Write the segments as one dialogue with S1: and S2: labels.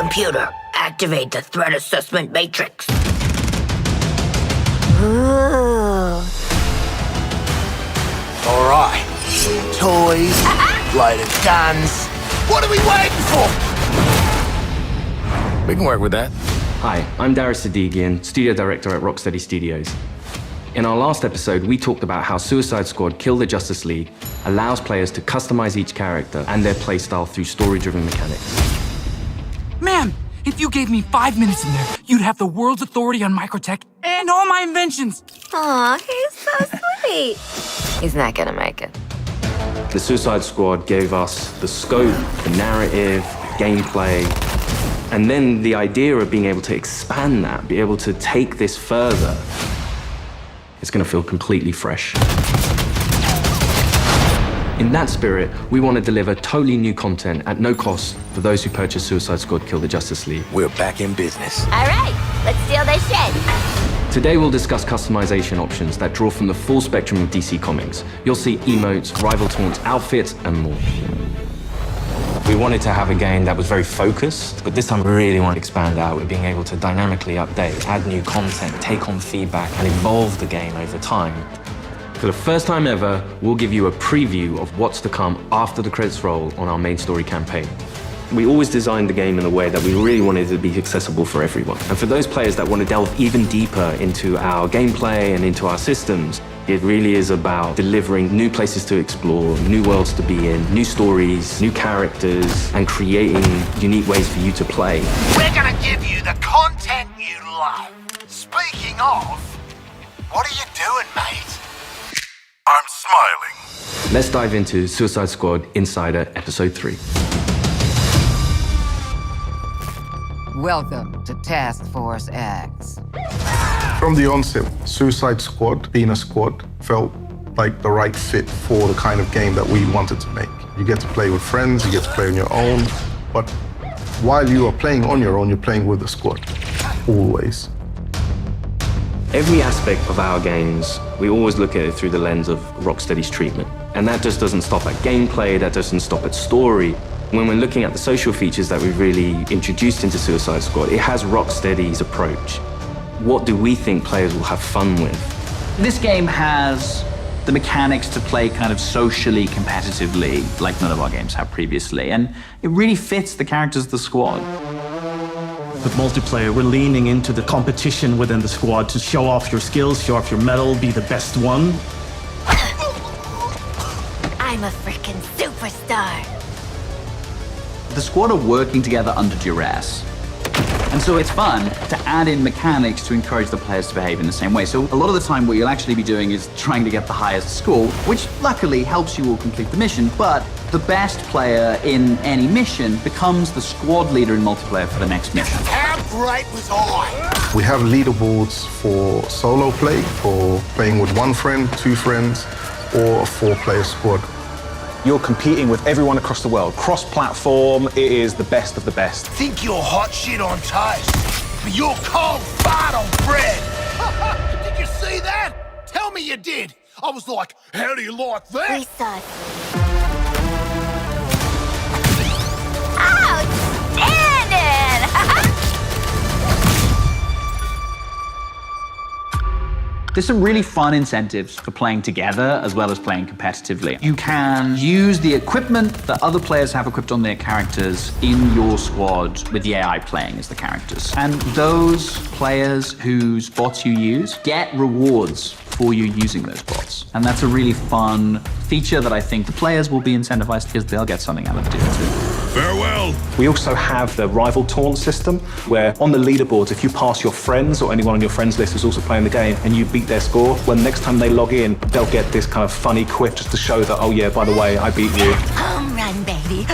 S1: Computer, activate the threat assessment matrix.
S2: Ooh.
S3: All right. Toys, loaded guns. What are we waiting for?
S4: We can work with that.
S5: Hi, I'm Darius Sadigian, studio director at Rocksteady Studios. In our last episode, we talked about how Suicide Squad Kill the Justice League allows players to customize each character and their playstyle through story-driven mechanics.
S6: Man, if you gave me 5 minutes in there, you'd have the world's authority on microtech and all my inventions.
S2: Aw, he's so sweet. He's not gonna make it.
S5: The Suicide Squad gave us the scope, the narrative, gameplay, and then the idea of being able to expand that, be able to take this further. It's gonna feel completely fresh. In that spirit, we want to deliver totally new content at no cost for those who purchase Suicide Squad Kill the Justice League.
S3: We're back in business.
S2: All right, let's steal this shit.
S5: Today we'll discuss customization options that draw from the full spectrum of DC Comics. You'll see emotes, rival taunts, outfits, and more. We wanted to have a game that was very focused, but this time we really want to expand out with being able to dynamically update, add new content, take on feedback, and evolve the game over time. For the first time ever, we'll give you a preview of what's to come after the credits roll on our main story campaign. We always designed the game in a way that we really wanted it to be accessible for everyone. And for those players that want to delve even deeper into our gameplay and into our systems, it really is about delivering new places to explore, new worlds to be in, new stories, new characters, and creating unique ways for you to play.
S3: We're gonna give you the content you love. Speaking of, what are you doing, mate? I'm smiling.
S5: Let's dive into Suicide Squad Insider Episode 3.
S7: Welcome to Task Force X.
S8: From the onset, Suicide Squad, being a squad, felt like the right fit for the kind of game that we wanted to make. You get to play with friends, you get to play on your own, but while you are playing on your own, you're playing with the squad, always.
S5: Every aspect of our games, we always look at it through the lens of Rocksteady's treatment. And that just doesn't stop at gameplay, that doesn't stop at story. When we're looking at the social features that we've really introduced into Suicide Squad, it has Rocksteady's approach. What do we think players will have fun with?
S9: This game has the mechanics to play kind of socially competitively, like none of our games have previously, and it really fits the characters of the squad.
S10: With multiplayer, we're leaning into the competition within the squad to show off your skills, show off your mettle, be the best one.
S2: I'm a freaking superstar.
S9: The squad are working together under duress. And so it's fun to add in mechanics to encourage the players to behave in the same way. So a lot of the time what you'll actually be doing is trying to get the highest score, which luckily helps you all complete the mission, but the best player in any mission becomes the squad leader in multiplayer for the next mission.
S3: How great was I?
S8: We have leaderboards for solo play, for playing with one friend, two friends, or a 4-player squad.
S11: You're competing with everyone across the world. Cross-platform, it is the best of the best.
S3: Think you're hot shit on toast, but you're cold fart on bread. Did you see that? Tell me you did. I was like, how do you like that?
S2: Precisely. Outstanding!
S9: There's some really fun incentives for playing together as well as playing competitively. You can use the equipment that other players have equipped on their characters in your squad with the AI playing as the characters. And those players whose bots you use get rewards for you using those bots. And that's a really fun feature that I think the players will be incentivized because they'll get something out of doing too.
S3: Farewell.
S11: We also have the rival taunt system, where on the leaderboards, if you pass your friends or anyone on your friends list who's also playing the game and you beat their score, when next time they log in, they'll get this kind of funny quip just to show that, oh yeah, by the way, I beat you.
S2: Home run, baby.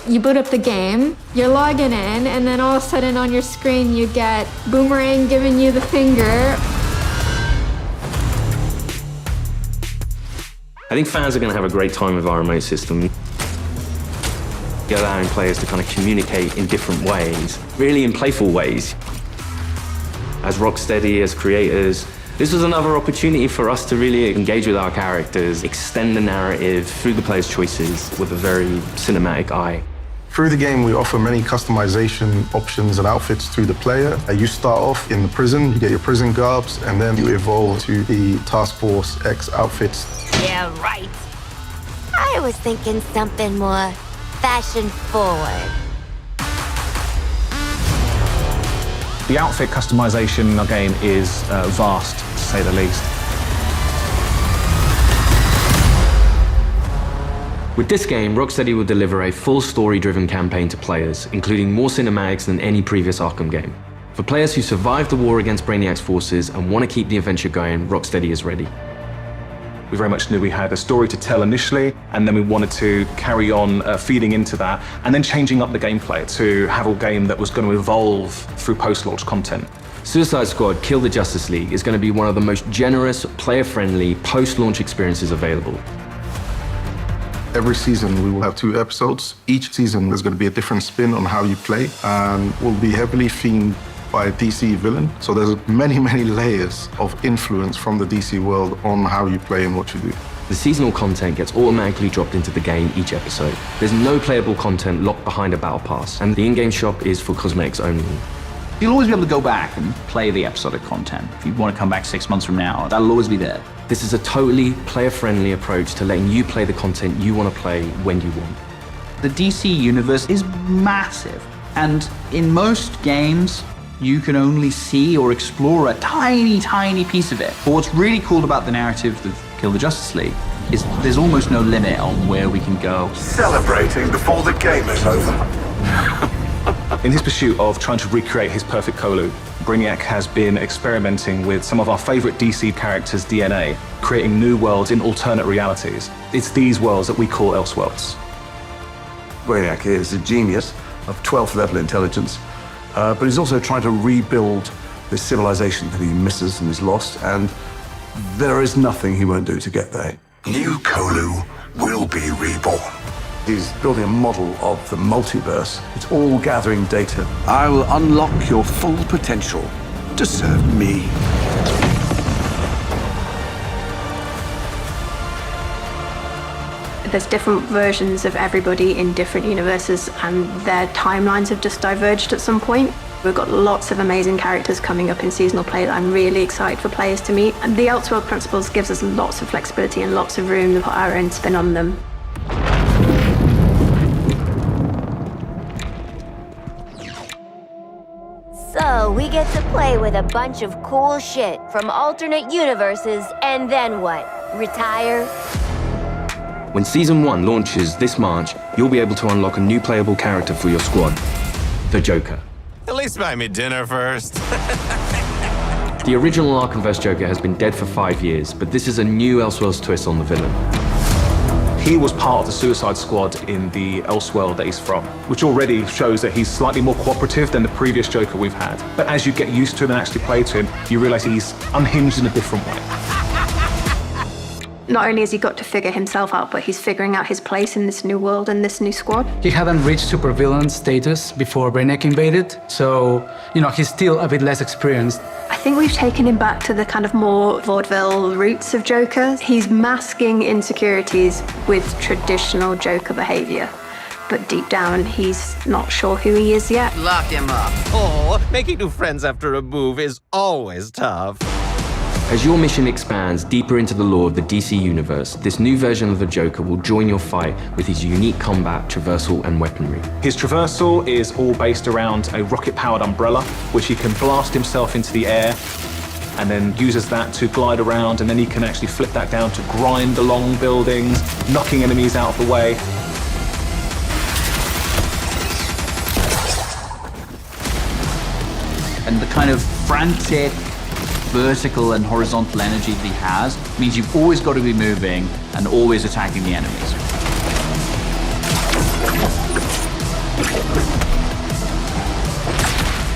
S12: You boot up the game, you're logging in, and then all of a sudden on your screen you get Boomerang giving you the finger.
S5: I think fans are going to have a great time with our remote system. Allowing players to kind of communicate in different ways, really in playful ways. As Rocksteady, as creators, this was another opportunity for us to really engage with our characters, extend the narrative through the players' choices with a very cinematic eye.
S8: Through the game, we offer many customization options and outfits to the player. You start off in the prison, you get your prison garbs, and then you evolve to the Task Force X outfits.
S2: Yeah, right. I was thinking something more fashion forward.
S11: The outfit customization in our game is vast, to say the least.
S5: With this game, Rocksteady will deliver a full story-driven campaign to players, including more cinematics than any previous Arkham game. For players who survived the war against Brainiac's forces and want to keep the adventure going, Rocksteady is ready.
S11: We very much knew we had a story to tell initially, and then we wanted to carry on feeding into that, and then changing up the gameplay to have a game that was going to evolve through post-launch content.
S5: Suicide Squad Kill the Justice League is going to be one of the most generous, player-friendly, post-launch experiences available.
S8: Every season we will have 2 episodes. Each season there's going to be a different spin on how you play, and will be heavily themed by a DC villain. So there's many, many layers of influence from the DC world on how you play and what you do.
S5: The seasonal content gets automatically dropped into the game each episode. There's no playable content locked behind a battle pass, and the in-game shop is for cosmetics only.
S9: You'll always be able to go back and play the episodic content. If you want to come back 6 months from now, that'll always be there.
S5: This is a totally player-friendly approach to letting you play the content you want to play when you want.
S9: The DC universe is massive, and in most games, you can only see or explore a tiny, tiny piece of it. But what's really cool about the narrative of Kill the Justice League is there's almost no limit on where we can go.
S3: Celebrating before the game is over.
S11: In his pursuit of trying to recreate his perfect Kolu, Brainiac has been experimenting with some of our favorite DC characters' DNA, creating new worlds in alternate realities. It's these worlds that we call Elseworlds.
S4: Brainiac is a genius of 12th level intelligence, but he's also trying to rebuild this civilization that he misses and is lost, and there is nothing he won't do to get there.
S3: New Kolu will be reborn.
S4: He's building a model of the multiverse. It's all gathering data. I will unlock your full potential to serve me.
S13: There's different versions of everybody in different universes, and their timelines have just diverged at some point. We've got lots of amazing characters coming up in seasonal play that I'm really excited for players to meet. And the Elseworld Principles gives us lots of flexibility and lots of room to put our own spin on them.
S2: So we get to play with a bunch of cool shit from alternate universes, and then what? Retire?
S5: When Season 1 launches this March, you'll be able to unlock a new playable character for your squad, the Joker.
S14: At least buy me dinner first.
S5: The original Arkhamverse Joker has been dead for 5 years, but this is a new Elseworlds twist on the villain.
S11: He was part of the Suicide Squad in the Elseworld that he's from, which already shows that he's slightly more cooperative than the previous Joker we've had. But as you get used to him and actually play to him, you realize he's unhinged in a different way.
S13: Not only has he got to figure himself out, but he's figuring out his place in this new world and this new squad.
S6: He hadn't reached supervillain status before Brainiac invaded, so, he's still a bit less experienced.
S13: I think we've taken him back to the kind of more vaudeville roots of Joker. He's masking insecurities with traditional Joker behavior. But deep down, he's not sure who he is yet.
S14: Lock him up. Oh, making new friends after a move is always tough.
S5: As your mission expands deeper into the lore of the DC universe, this new version of the Joker will join your fight with his unique combat, traversal, and weaponry.
S11: His traversal is all based around a rocket-powered umbrella, which he can blast himself into the air, and then uses that to glide around, and then he can actually flip that down to grind along buildings, knocking enemies out of the way.
S9: And the kind of frantic, vertical and horizontal energy that he has means you've always got to be moving and always attacking the enemies.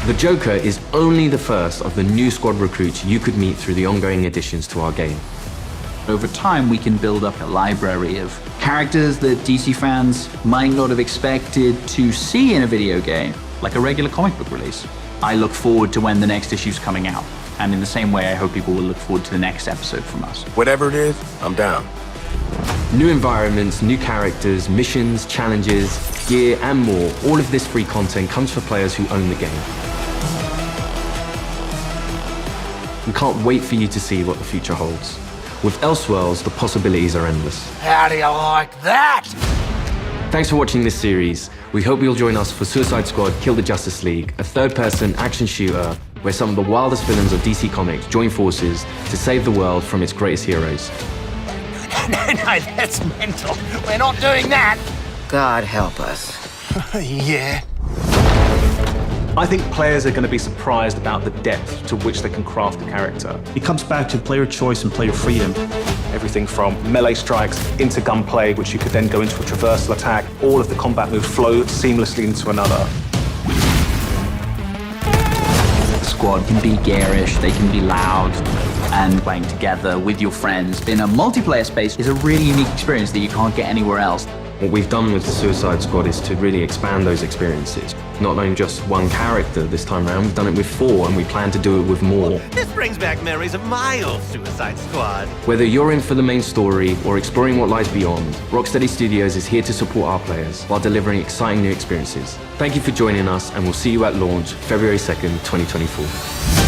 S5: The Joker is only the first of the new squad recruits you could meet through the ongoing additions to our game.
S9: Over time, we can build up a library of characters that DC fans might not have expected to see in a video game, like a regular comic book release. I look forward to when the next issue's coming out. And in the same way, I hope people will look forward to the next episode from us.
S3: Whatever it is, I'm down.
S5: New environments, new characters, missions, challenges, gear, and more. All of this free content comes for players who own the game. We can't wait for you to see what the future holds. With Elseworlds, the possibilities are endless.
S3: How do you like that?
S5: Thanks for watching this series. We hope you'll join us for Suicide Squad Kill the Justice League, a third-person action shooter where some of the wildest villains of DC Comics join forces to save the world from its greatest heroes.
S3: No, that's mental. We're not doing that.
S7: God help us.
S3: Yeah.
S11: I think players are going to be surprised about the depth to which they can craft a character.
S10: It comes back to player choice and player freedom.
S11: Everything from melee strikes into gunplay, which you could then go into a traversal attack. All of the combat moves flow seamlessly into another.
S9: The squad can be garish, they can be loud, and playing together with your friends in a multiplayer space is a really unique experience that you can't get anywhere else.
S5: What we've done with the Suicide Squad is to really expand those experiences. Not only just one character this time around, we've done it with 4, and we plan to do it with more.
S14: This brings back memories of my old Suicide Squad.
S5: Whether you're in for the main story or exploring what lies beyond, Rocksteady Studios is here to support our players while delivering exciting new experiences. Thank you for joining us, and we'll see you at launch February 2nd, 2024.